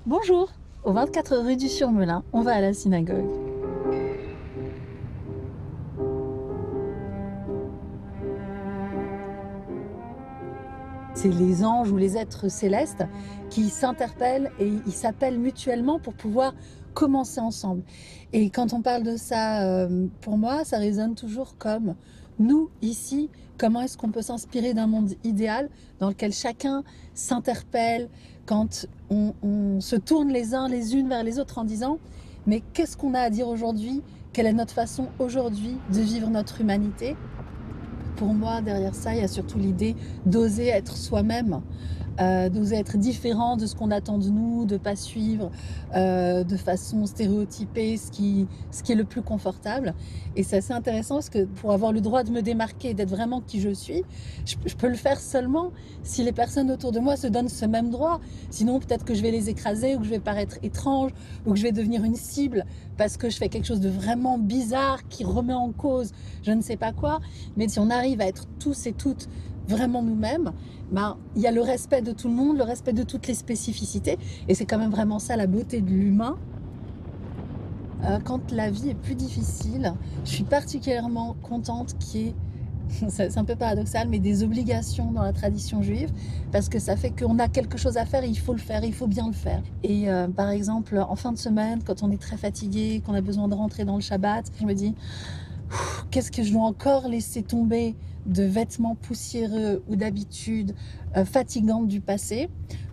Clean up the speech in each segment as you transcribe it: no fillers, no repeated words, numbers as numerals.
Bonjour, au 24 rue du Surmelin, on va à la synagogue. C'est les anges ou les êtres célestes qui s'interpellent et ils s'appellent mutuellement pour pouvoir commencer ensemble. Et quand on parle de ça, pour moi, ça résonne toujours comme nous, ici, comment est-ce qu'on peut s'inspirer d'un monde idéal dans lequel chacun s'interpelle quand on se tourne les uns les unes vers les autres en disant mais qu'est-ce qu'on a à dire aujourd'hui? Quelle est notre façon aujourd'hui de vivre notre humanité? Pour moi, derrière ça, il y a surtout l'idée d'oser être soi-même, d'oser être différent de ce qu'on attend de nous, de ne pas suivre de façon stéréotypée ce qui est le plus confortable. Et c'est assez intéressant parce que pour avoir le droit de me démarquer et d'être vraiment qui je suis, je peux le faire seulement si les personnes autour de moi se donnent ce même droit. Sinon, peut-être que je vais les écraser ou que je vais paraître étrange ou que je vais devenir une cible parce que je fais quelque chose de vraiment bizarre qui remet en cause je ne sais pas quoi. Mais si on arrive à être tous et toutes vraiment nous-mêmes, ben, il y a le respect de tout le monde, le respect de toutes les spécificités. Et c'est quand même vraiment ça la beauté de l'humain. Quand la vie est plus difficile, je suis particulièrement contente qu'il y ait, c'est un peu paradoxal, mais des obligations dans la tradition juive, parce que ça fait qu'on a quelque chose à faire et il faut le faire, il faut bien le faire. Et par exemple, en fin de semaine, quand on est très fatigué, qu'on a besoin de rentrer dans le Shabbat, je me dis, qu'est-ce que je dois encore laisser tomber de vêtements poussiéreux ou d'habitudes fatigantes du passé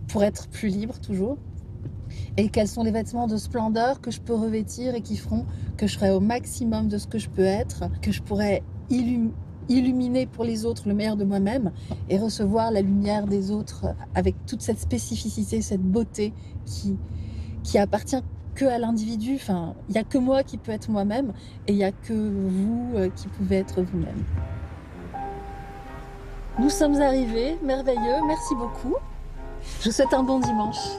pour être plus libre toujours, et quels sont les vêtements de splendeur que je peux revêtir et qui feront que je serai au maximum de ce que je peux être, que je pourrai illuminer pour les autres le meilleur de moi-même et recevoir la lumière des autres avec toute cette spécificité, cette beauté qui appartient que à l'individu. Enfin, il n'y a que moi qui peux être moi-même et il n'y a que vous qui pouvez être vous-même. Nous sommes arrivés, merveilleux, merci beaucoup. Je vous souhaite un bon dimanche.